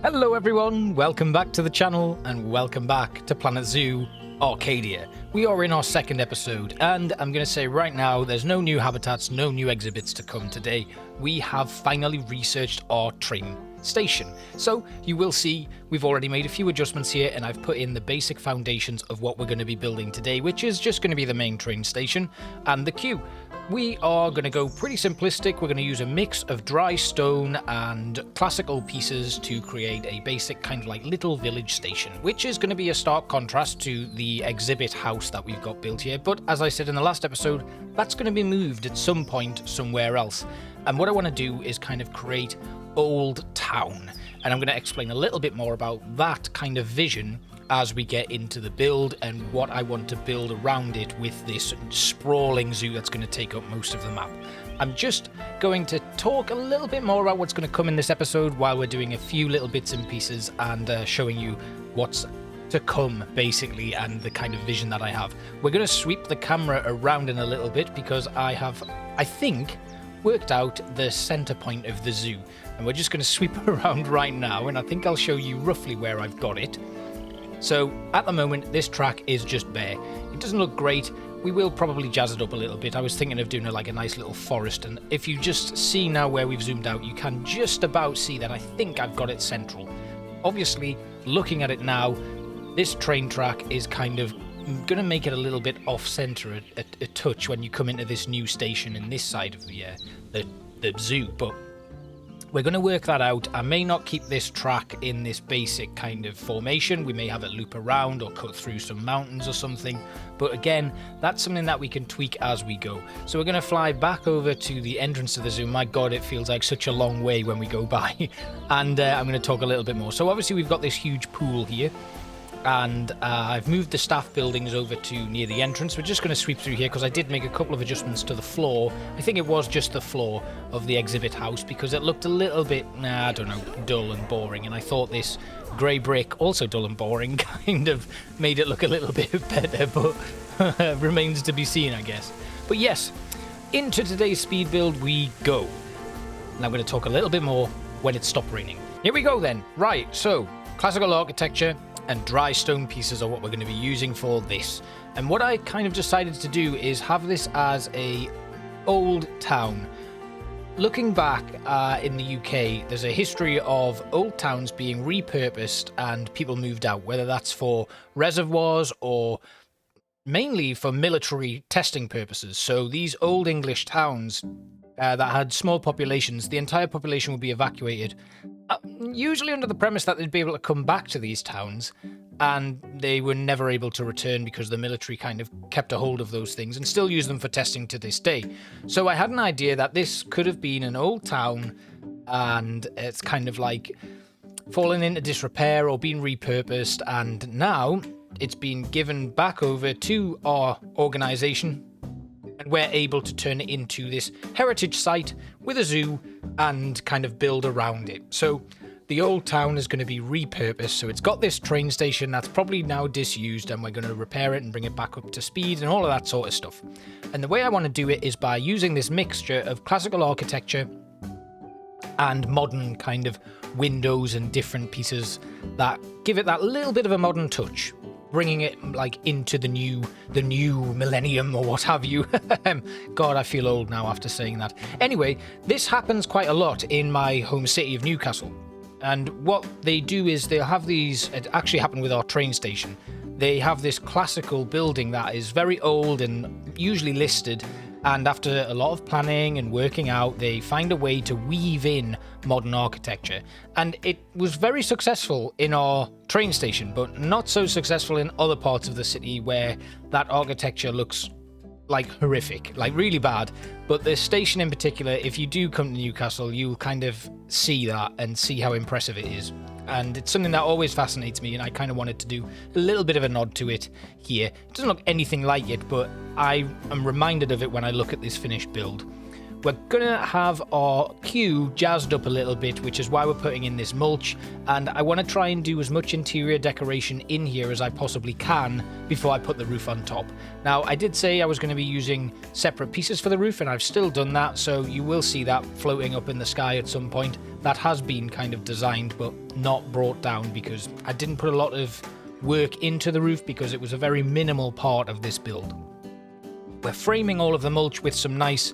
Hello everyone, welcome back to the channel and welcome back to Planet Zoo Arcadia. We are in our second episode and I'm going to say right now there's no new habitats, no new exhibits to come today. We have finally researched our train station. So you will see we've already made a few adjustments here and I've put in the basic foundations of what we're going to be building today, which is just going to be the main train station and the queue. We are going to go pretty simplistic. We're going to use a mix of dry stone and classical pieces to create a basic kind of like little village station, which is going to be a stark contrast to the exhibit house that we've got built here. But as I said in the last episode, that's going to be moved at some point somewhere else. And what I want to do is kind of create Old Town. And I'm going to explain a little bit more about that kind of vision as we get into the build and what I want to build around it with this sprawling zoo that's going to take up most of the map. I'm just going to talk a little bit more about what's going to come in this episode while we're doing a few little bits and pieces and showing you what's to come basically and the kind of vision that I have. We're going to sweep the camera around in a little bit because I have, I think, worked out the center point of the zoo, and we're just going to sweep around right now and I think I'll show you roughly where I've got it. So at the moment this track is just bare. It doesn't look great. We will probably jazz it up a little bit. I was thinking of doing like a nice little forest, and if you just see now where we've zoomed out, you can just about see that I think I've got it central. Obviously, looking at it now, this train track is kind of going to make it a little bit off-center a touch when you come into this new station in this side of the zoo, but we're going to work that out. I may not keep this track in this basic kind of formation. We may have it loop around or cut through some mountains or something. But again, that's something that we can tweak as we go. So we're going to fly back over to the entrance to the zoo. My God, it feels like such a long way when we go by. And I'm going to talk a little bit more. So obviously we've got this huge pool here. And I've moved the staff buildings over to near the entrance. We're just going to sweep through here because I did make a couple of adjustments to the floor. I think it was just the floor of the exhibit house because it looked a little bit, I don't know, dull and boring. And I thought this grey brick, also dull and boring, kind of made it look a little bit better, but remains to be seen, I guess. But yes, into today's speed build we go. And I'm going to talk a little bit more when it stopped raining. Here we go then. Right, so classical architecture and dry stone pieces are what we're going to be using for this. And what I kind of decided to do is have this as a old town. Looking back in the UK, there's a history of old towns being repurposed and people moved out, whether that's for reservoirs or mainly for military testing purposes. So these old English towns that had small populations, the entire population would be evacuated, usually under the premise that they'd be able to come back to these towns, and they were never able to return because the military kind of kept a hold of those things and still use them for testing to this day. So I had an idea that this could have been an old town and it's kind of like fallen into disrepair or been repurposed, and now it's been given back over to our organization and we're able to turn it into this heritage site with a zoo and kind of build around it. So the old town is going to be repurposed. So it's got this train station that's probably now disused and we're going to repair it and bring it back up to speed and all of that sort of stuff. And the way I want to do it is by using this mixture of classical architecture and modern kind of windows and different pieces that give it that little bit of a modern touch, bringing it like into the new millennium or what have you. God, I feel old now after saying that. Anyway, this happens quite a lot in my home city of Newcastle. And what they do is they'll have these, it actually happened with our train station. They have this classical building that is very old and usually listed, and after a lot of planning and working out, they find a way to weave in modern architecture. And it was very successful in our train station, but not so successful in other parts of the city where that architecture looks like horrific, like really bad. But the station in particular, if you do come to Newcastle, you'll kind of see that and see how impressive it is. And it's something that always fascinates me, and I kind of wanted to do a little bit of a nod to it here. It doesn't look anything like it, but I am reminded of it when I look at this finished build. we're gonna have our queue jazzed up a little bit, which is why we're putting in this mulch, and I want to try and do as much interior decoration in here as I possibly can before I put the roof on top. Now, I did say I was going to be using separate pieces for the roof, and I've still done that, so you will see that floating up in the sky at some point. That has been kind of designed but not brought down because I didn't put a lot of work into the roof because it was a very minimal part of this build. We're framing all of the mulch with some nice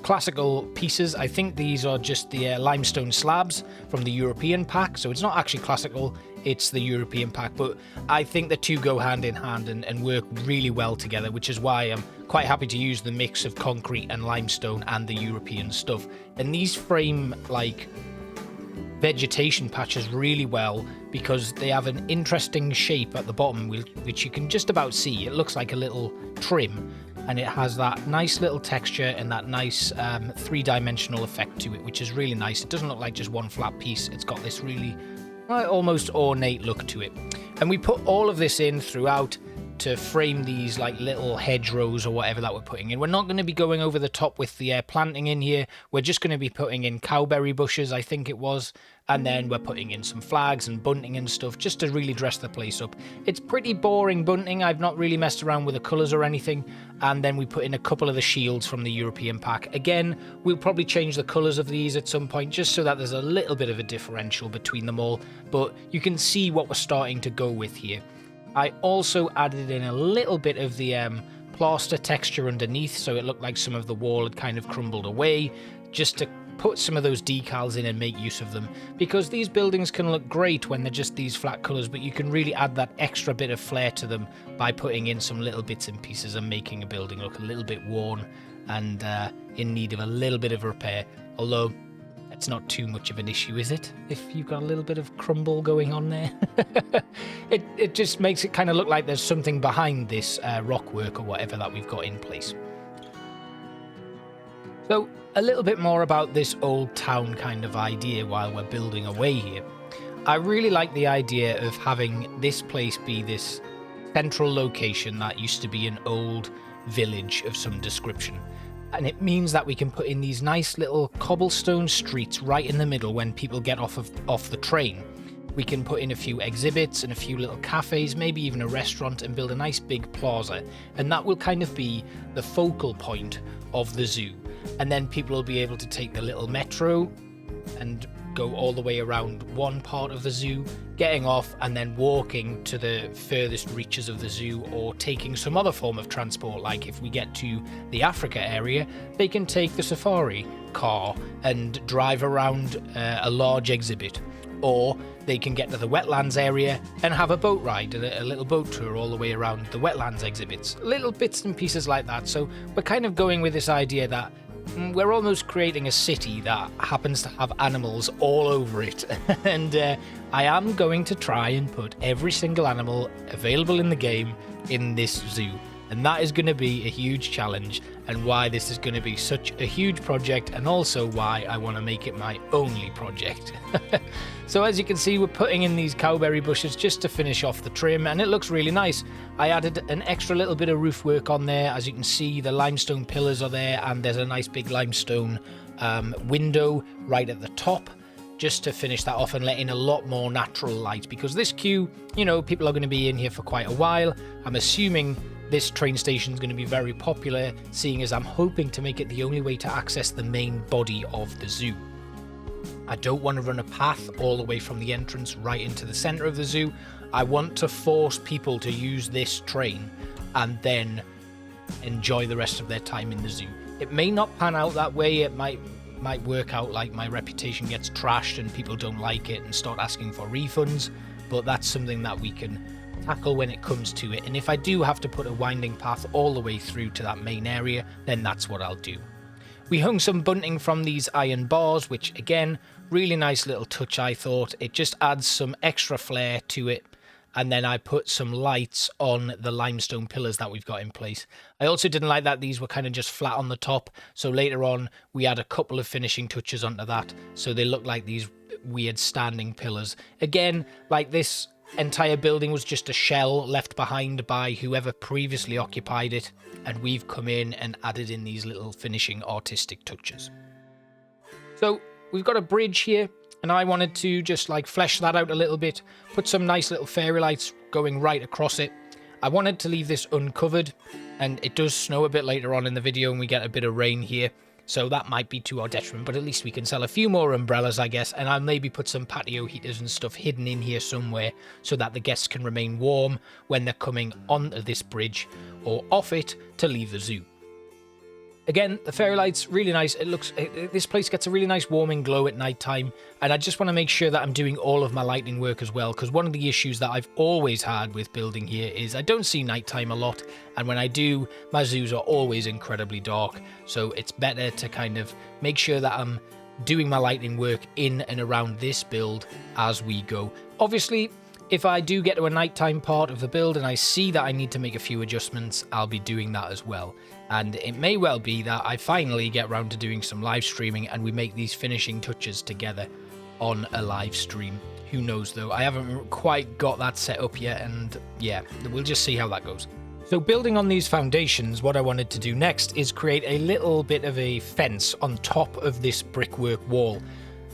classical pieces. I think these are just the limestone slabs from the European pack, so it's not actually classical, it's the European pack, but I think the two go hand in hand and work really well together, which is why I'm quite happy to use the mix of concrete and limestone and the European stuff. And these frame like vegetation patches really well because they have an interesting shape at the bottom, which you can just about see. It looks like a little trim, and it has that nice little texture and that nice three-dimensional effect to it, which is really nice. It doesn't look like just one flat piece. It's got this really almost ornate look to it. And we put all of this in throughout to frame these like little hedgerows or whatever that we're putting in. We're not going to be going over the top with the planting in here. We're just going to be putting in cowberry bushes, I think it was, and then we're putting in some flags and bunting and stuff just to really dress the place up. It's pretty boring bunting. I've not really messed around with the colours or anything. And then we put in a couple of the shields from the European pack. Again, we'll probably change the colours of these at some point just so that there's a little bit of a differential between them all, but you can see what we're starting to go with here. I also added in a little bit of the plaster texture underneath, so it looked like some of the wall had kind of crumbled away, just to put some of those decals in and make use of them, because these buildings can look great when they're just these flat colours, but you can really add that extra bit of flair to them by putting in some little bits and pieces and making a building look a little bit worn and in need of a little bit of repair, although it's not too much of an issue, is it? If you've got a little bit of crumble going on there. It just makes it kind of look like there's something behind this rock work or whatever that we've got in place. So a little bit more about this old town kind of idea while we're building away here. I really like the idea of having this place be this central location that used to be an old village of some description. And it means that we can put in these nice little cobblestone streets right in the middle when people get off the train. We can put in a few exhibits and a few little cafes, maybe even a restaurant, and build a nice big plaza. And that will kind of be the focal point of the zoo. And then people will be able to take the little metro and go all the way around one part of the zoo, getting off and then walking to the furthest reaches of the zoo, or taking some other form of transport. Like if we get to the Africa area, they can take the safari car and drive around a large exhibit, or they can get to the wetlands area and have a boat ride, a little boat tour all the way around the wetlands exhibits, little bits and pieces like that. So we're kind of going with this idea that we're almost creating a city that happens to have animals all over it. And I am going to try and put every single animal available in the game in this zoo. And that is going to be a huge challenge, and why this is going to be such a huge project, and also why I want to make it my only project. So as you can see, we're putting in these cowberry bushes just to finish off the trim, and it looks really nice. I added an extra little bit of roof work on there. As you can see, the limestone pillars are there, and there's a nice big limestone window right at the top, just to finish that off and let in a lot more natural light, because this queue, you know, people are going to be in here for quite a while. I'm assuming this train station is going to be very popular, seeing as I'm hoping to make it the only way to access the main body of the zoo. I don't want to run a path all the way from the entrance right into the center of the zoo. I want to force people to use this train and then enjoy the rest of their time in the zoo. It may not pan out that way. It might work out like my reputation gets trashed and people don't like it and start asking for refunds, but that's something that we can tackle when it comes to it. And if I do have to put a winding path all the way through to that main area, then that's what I'll do. We hung some bunting from these iron bars, which again, really nice little touch, I thought. It just adds some extra flair to it. And then I put some lights on the limestone pillars that we've got in place. I also didn't like that these were kind of just flat on the top, so later on we add a couple of finishing touches onto that, so they look like these weird standing pillars. Again, like this entire building was just a shell left behind by whoever previously occupied it, and we've come in and added in these little finishing artistic touches. So we've got a bridge here, and I wanted to just like flesh that out a little bit, put some nice little fairy lights going right across it. I wanted to leave this uncovered, and it does snow a bit later on in the video and we get a bit of rain here, so that might be to our detriment, but at least we can sell a few more umbrellas, I guess, and I'll maybe put some patio heaters and stuff hidden in here somewhere so that the guests can remain warm when they're coming onto this bridge or off it to leave the zoo. Again, the fairy lights, really nice. This place gets a really nice warming glow at night time, and I just want to make sure that I'm doing all of my lighting work as well, because one of the issues that I've always had with building here is I don't see nighttime a lot, and when I do, my zoos are always incredibly dark, so it's better to kind of make sure that I'm doing my lighting work in and around this build as we go. Obviously, if I do get to a nighttime part of the build and I see that I need to make a few adjustments, I'll be doing that as well. And it may well be that I finally get around to doing some live streaming and we make these finishing touches together on a live stream. Who knows though, I haven't quite got that set up yet, and yeah, we'll just see how that goes. So building on these foundations, what I wanted to do next is create a little bit of a fence on top of this brickwork wall.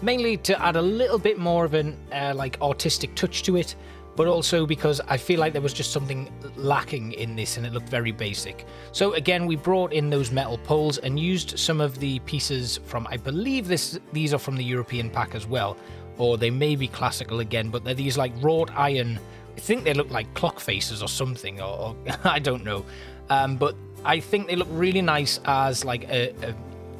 Mainly to add a little bit more of an like artistic touch to it, but also because I feel like there was just something lacking in this and it looked very basic. So again, we brought in those metal poles and used some of the pieces from, I believe these are from the European pack as well, or they may be classical again, but they're these like wrought iron, I think they look like clock faces or something, or I don't know. But I think they look really nice as like a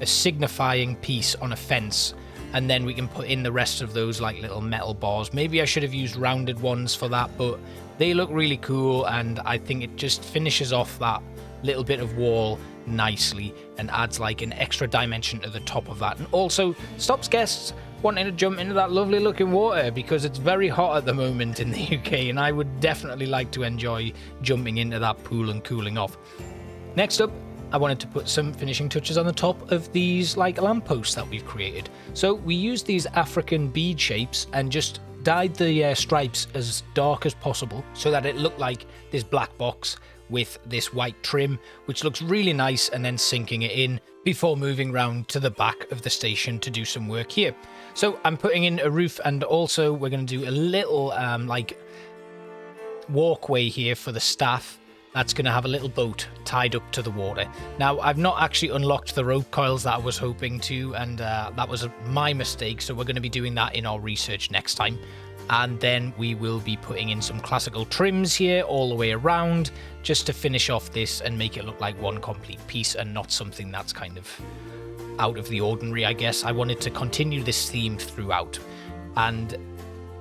signifying piece on a fence. And then we can put in the rest of those like little metal bars. Maybe I should have used rounded ones for that, but they look really cool, and I think it just finishes off that little bit of wall nicely and adds like an extra dimension to the top of that, and also stops guests wanting to jump into that lovely looking water because it's very hot at the moment in the UK, and I would definitely like to enjoy jumping into that pool and cooling off. Next up, I wanted to put some finishing touches on the top of these like lampposts that we've created. So we used these African bead shapes and just dyed the stripes as dark as possible so that it looked like this black box with this white trim, which looks really nice, and then sinking it in before moving round to the back of the station to do some work here. So I'm putting in a roof, and also we're going to do a little like walkway here for the staff. That's going to have a little boat tied up to the water. Now, I've not actually unlocked the rope coils that I was hoping to, and that was my mistake, so we're going to be doing that in our research next time. And then we will be putting in some classical trims here all the way around, just to finish off this and make it look like one complete piece and not something that's kind of out of the ordinary, I guess. I wanted to continue this theme throughout. And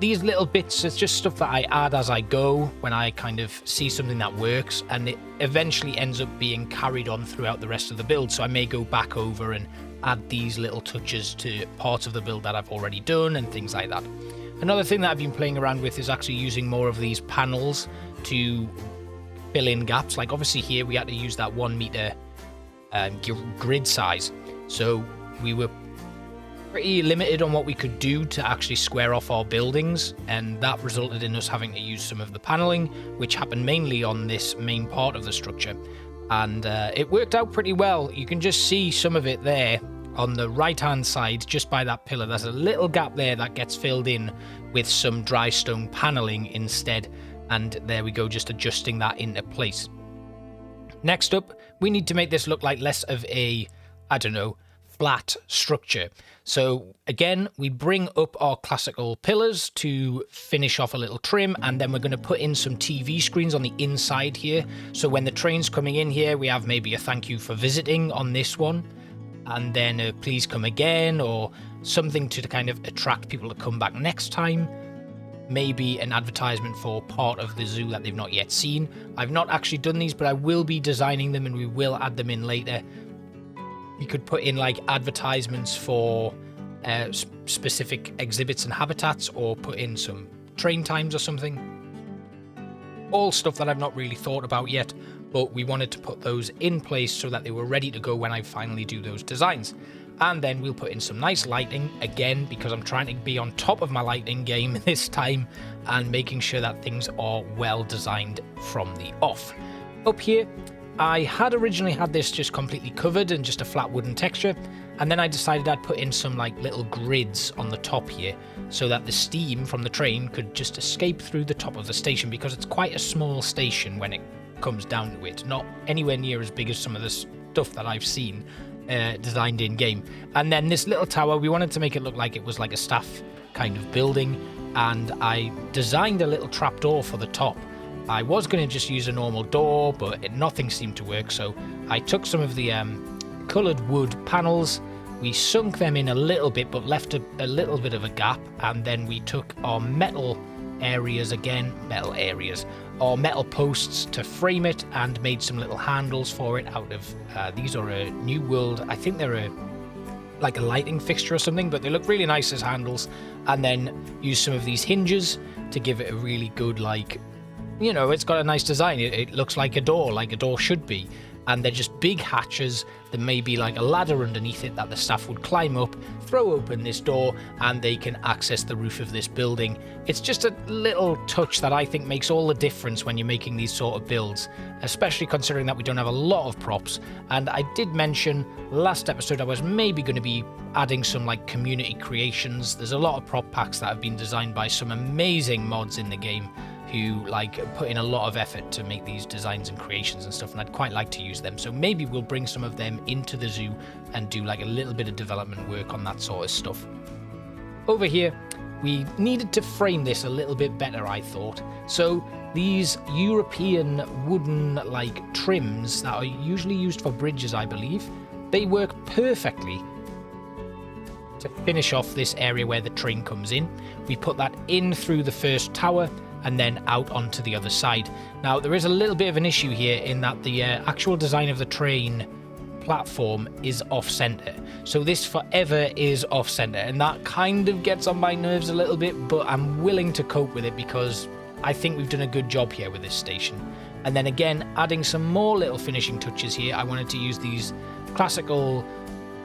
these little bits, it's just stuff that I add as I go when I kind of see something that works, and it eventually ends up being carried on throughout the rest of the build. So I may go back over and add these little touches to parts of the build that I've already done and things like that. Another thing that I've been playing around with is actually using more of these panels to fill in gaps. Like obviously here we had to use that 1 meter grid size, so we were pretty limited on what we could do to actually square off our buildings, and that resulted in us having to use some of the paneling, which happened mainly on this main part of the structure, and it worked out pretty well. You can just see some of it there on the right hand side, just by that pillar. There's a little gap there that gets filled in with some dry stone paneling instead, and there we go, just adjusting that into place. Next up, we need to make this look like less of a, I don't know, flat structure. So again, we bring up our classical pillars to finish off a little trim, and then we're going to put in some TV screens on the inside here. So when the train's coming in here, we have maybe a thank you for visiting on this one, and then please come again, or something to kind of attract people to come back next time. Maybe an advertisement for part of the zoo that they've not yet seen. I've not actually done these, but I will be designing them and we will add them in later. You could put in like advertisements for specific exhibits and habitats, or put in some train times or something. All stuff that I've not really thought about yet, but we wanted to put those in place so that they were ready to go when I finally do those designs. And then we'll put in some nice lighting, again, because I'm trying to be on top of my lighting game this time and making sure that things are well designed from the off. Up here, I had originally had this just completely covered in just a flat wooden texture, and then I decided I'd put in some like little grids on the top here so that the steam from the train could just escape through the top of the station, because it's quite a small station when it comes down to it, not anywhere near as big as some of the stuff that I've seen designed in game. And then this little tower, we wanted to make it look like it was like a staff kind of building, and I designed a little trapdoor for the top. I was going to just use a normal door, but nothing seemed to work, so I took some of the coloured wood panels, we sunk them in a little bit but left a little bit of a gap, and then we took our metal metal posts to frame it and made some little handles for it out of these are a New World, I think they're like a lighting fixture or something, but they look really nice as handles. And then use some of these hinges to give it a really good, like, you know, it's got a nice design. It looks like a door should be. And they're just big hatches. There may be like a ladder underneath it that the staff would climb up, throw open this door, and they can access the roof of this building. It's just a little touch that I think makes all the difference when you're making these sort of builds, especially considering that we don't have a lot of props. And I did mention last episode I was maybe going to be adding some like community creations. There's a lot of prop packs that have been designed by some amazing mods in the game who like put in a lot of effort to make these designs and creations and stuff, and I'd quite like to use them. So maybe we'll bring some of them into the zoo and do like a little bit of development work on that sort of stuff. Over here, we needed to frame this a little bit better, I thought. So these European wooden like trims that are usually used for bridges, I believe, they work perfectly to finish off this area where the train comes in. We put that in through the first tower and then out onto the other side. Now, there is a little bit of an issue here in that the actual design of the train platform is off-center. So this forever is off-center, and that kind of gets on my nerves a little bit, but I'm willing to cope with it because I think we've done a good job here with this station. And then again, adding some more little finishing touches here, I wanted to use these classical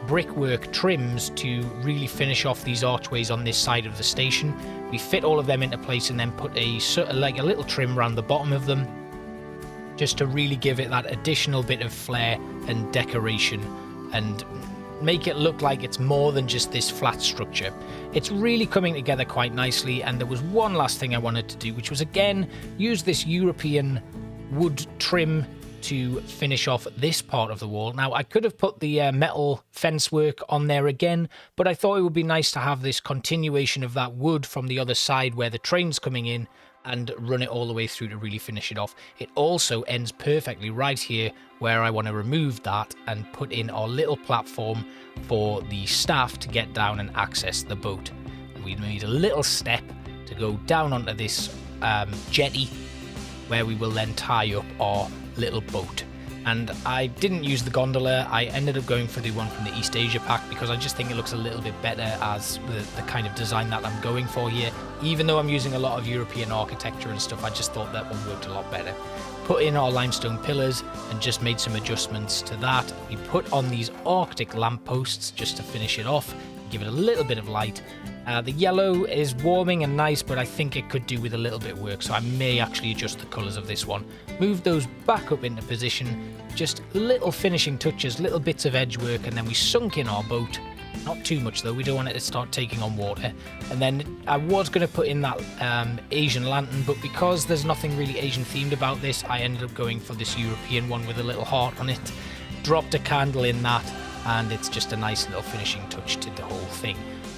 brickwork trims to really finish off these archways on this side of the station. We fit all of them into place and then put a little trim around the bottom of them just to really give it that additional bit of flair and decoration and make it look like it's more than just this flat structure. It's really coming together quite nicely, and there was one last thing I wanted to do, which was again use this European wood trim to finish off this part of the wall. Now, I could have put the metal fence work on there again, but I thought it would be nice to have this continuation of that wood from the other side where the train's coming in and run it all the way through to really finish it off. It also ends perfectly right here where I want to remove that and put in our little platform for the staff to get down and access the boat. And we made a little step to go down onto this jetty where we will then tie up our little boat. And I didn't use the gondola. I ended up going for the one from the East Asia pack because I just think it looks a little bit better as the kind of design that I'm going for here. Even though I'm using a lot of European architecture and stuff, I just thought that one worked a lot better. Put in our limestone pillars and just made some adjustments to that. We put on these Arctic lampposts just to finish it off, give it a little bit of light. The yellow is warming and nice, but I think it could do with a little bit of work, so I may actually adjust the colours of this one. Move those back up into position, just little finishing touches, little bits of edge work, and then we sunk in our boat. Not too much though, we don't want it to start taking on water. And then I was going to put in that Asian lantern, but because there's nothing really Asian themed about this, I ended up going for this European one with a little heart on it. Dropped a candle in that, and it's just a nice little finishing touch to the whole thing.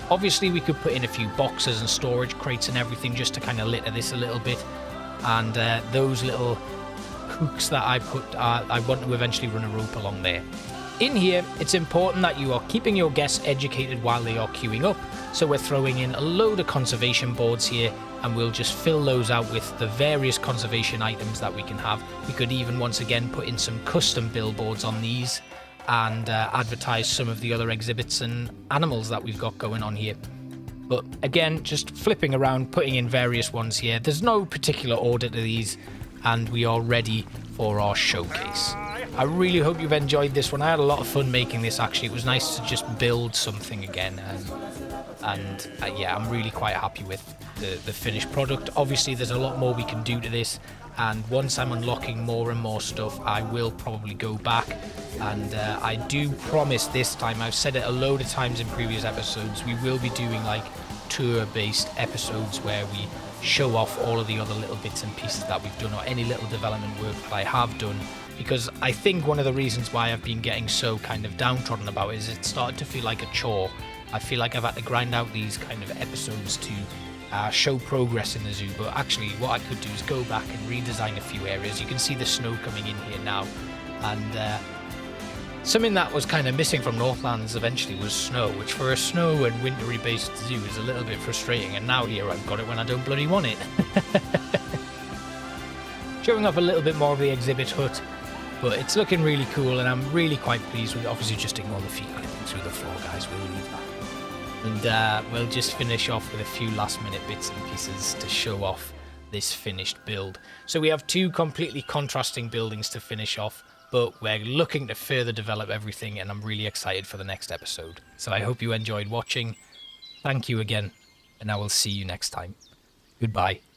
Obviously, we could put in a few boxes and storage crates and everything just to kind of litter this a little bit. And those little hooks that I put, I want to eventually run a rope along there. In here, it's important that you are keeping your guests educated while they are queuing up. So we're throwing in a load of conservation boards here, and we'll just fill those out with the various conservation items that we can have. We could even once again put in some custom billboards on these and advertise some of the other exhibits and animals that we've got going on here. But again, just flipping around, putting in various ones here. There's no particular order to these. and we are ready for our showcase. I really hope you've enjoyed this one. I had a lot of fun making this, actually. It was nice to just build something again, and yeah, I'm really quite happy with the finished product. Obviously, there's a lot more we can do to this, and once I'm unlocking more and more stuff, I will probably go back, and I do promise this time, I've said it a load of times in previous episodes, we will be doing like tour-based episodes where we show off all of the other little bits and pieces that we've done, or any little development work that I have done, because I think one of the reasons why I've been getting so kind of downtrodden about it is it started to feel like a chore. I feel like I've had to grind out these kind of episodes to show progress in the zoo, but actually what I could do is go back and redesign a few areas. You can see the snow coming in here now, and something that was kind of missing from Northlands eventually was snow, which for a snow and wintry based zoo is a little bit frustrating, and now here I've got it when I don't bloody want it. Showing off a little bit more of the exhibit hut, but it's looking really cool, and I'm really quite pleased with it. Obviously just ignore the feet clipping through the floor, guys, we'll leave that. And we'll just finish off with a few last minute bits and pieces to show off this finished build. So we have two completely contrasting buildings to finish off, but we're looking to further develop everything, and I'm really excited for the next episode. So I hope you enjoyed watching. Thank you again, and I will see you next time. Goodbye.